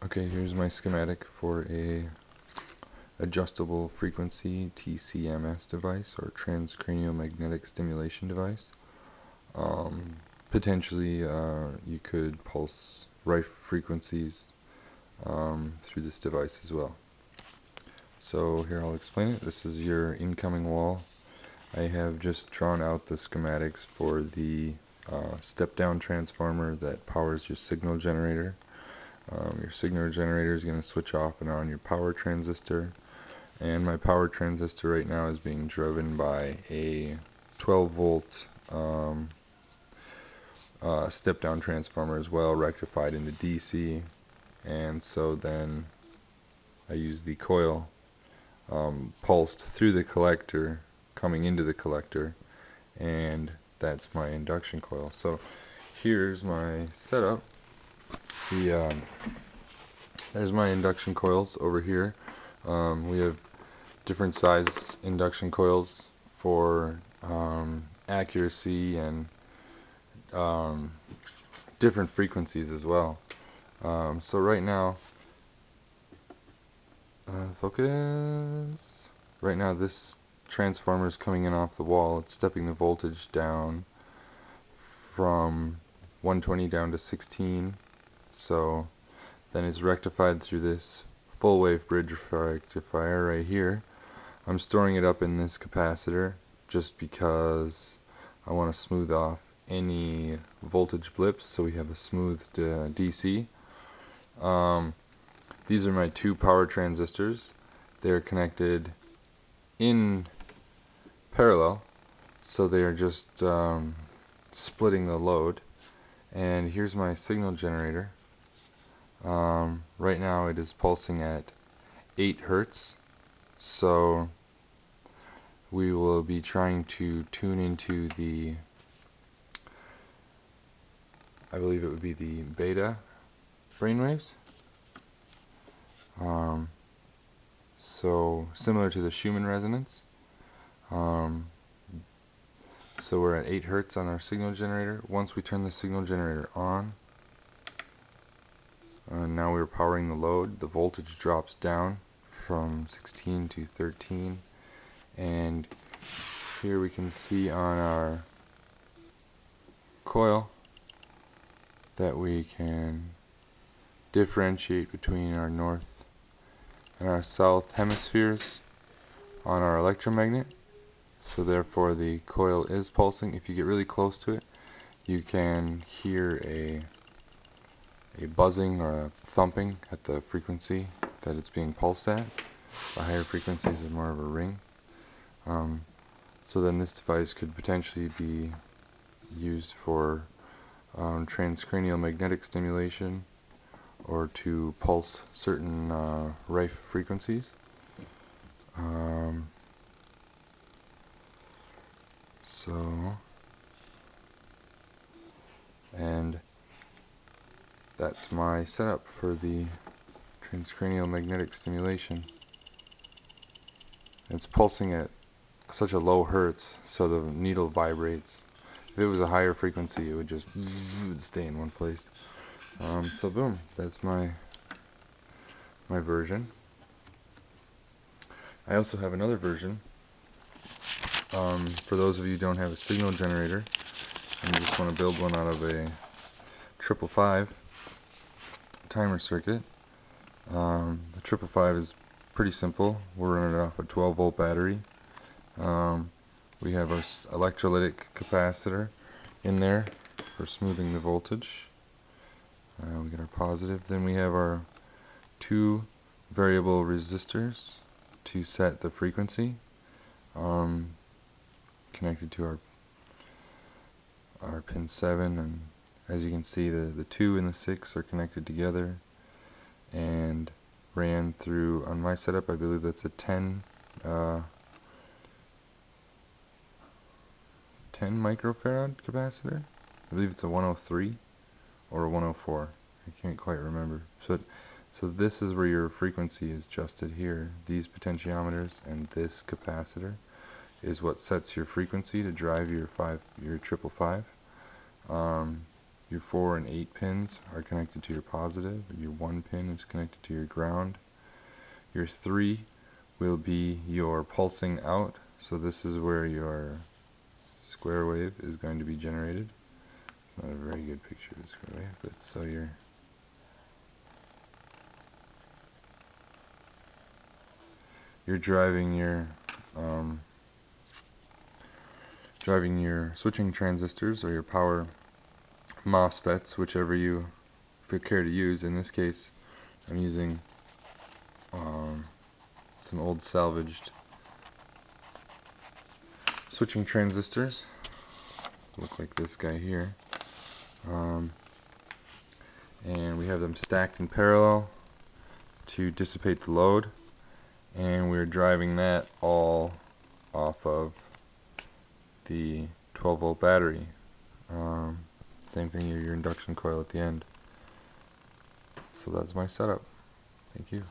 Okay, here's my schematic for a adjustable frequency TCMS device, or Trans-Cranial Magnetic Stimulation device. Potentially you could pulse rife frequencies through this device as well. So here I'll explain it. This is your incoming wall. I have just drawn out the schematics for the step-down transformer that powers your signal generator. Your signal generator is going to switch off and on your power transistor, and my power transistor right now is being driven by a 12 volt step-down transformer as well, rectified into DC. And so then I use the coil pulsed through the collector, coming into the collector, and that's my induction coil. So here's my setup. There's my induction coils over here. We have different size induction coils for accuracy and different frequencies as well. So right now, focus. Right now this transformer is coming in off the wall. It's stepping the voltage down from 120 down to 16. So then it's rectified through this full wave bridge rectifier right here. I'm storing it up in this capacitor just because I want to smooth off any voltage blips so we have a smooth DC. These are my two power transistors. They're connected in parallel, so they are just splitting the load. And here's my signal generator. Right now it is pulsing at 8 Hertz, so we will be trying to tune into the, I believe it would be the beta brainwaves. So similar to the Schumann resonance. So we're at 8 Hertz on our signal generator. Once we turn the signal generator on, now we're powering the load, the voltage drops down from 16 to 13, and here we can see on our coil that we can differentiate between our north and our south hemispheres on our electromagnet. So therefore the coil is pulsing. If you get really close to it, you can hear a buzzing or a thumping at the frequency that it's being pulsed at. The higher frequencies is more of a ring. So then this device could potentially be used for transcranial magnetic stimulation, or to pulse certain rife frequencies. And that's my setup for the transcranial magnetic stimulation. It's pulsing at such a low hertz, so the needle vibrates. If it was a higher frequency, it would just stay in one place. So boom, that's my version. I also have another version. For those of you who don't have a signal generator and you just want to build one out of a 555 timer circuit, the 555 is pretty simple. We're running it off a 12 volt battery. We have our electrolytic capacitor in there for smoothing the voltage. We get our positive. Then we have our two variable resistors to set the frequency, connected to our pin 7, and as you can see the 2 and the 6 are connected together and ran through, on my setup I believe that's a 10 microfarad capacitor. I believe it's a 103 or a 104. I can't quite remember. So this is where your frequency is adjusted here. These potentiometers and this capacitor is what sets your frequency to drive your 555. Your 4 and 8 pins are connected to your positive. Your 1 pin is connected to your ground. Your 3 will be your pulsing out. So this is where your square wave is going to be generated. It's not a very good picture of the square wave, but so you're driving your switching transistors or your power MOSFETs, whichever you care to use. In this case, I'm using some old salvaged switching transistors. Look like this guy here. And we have them stacked in parallel to dissipate the load, and we're driving that all off of the 12-volt battery. Same thing, your induction coil at the end. So that's my setup. Thank you.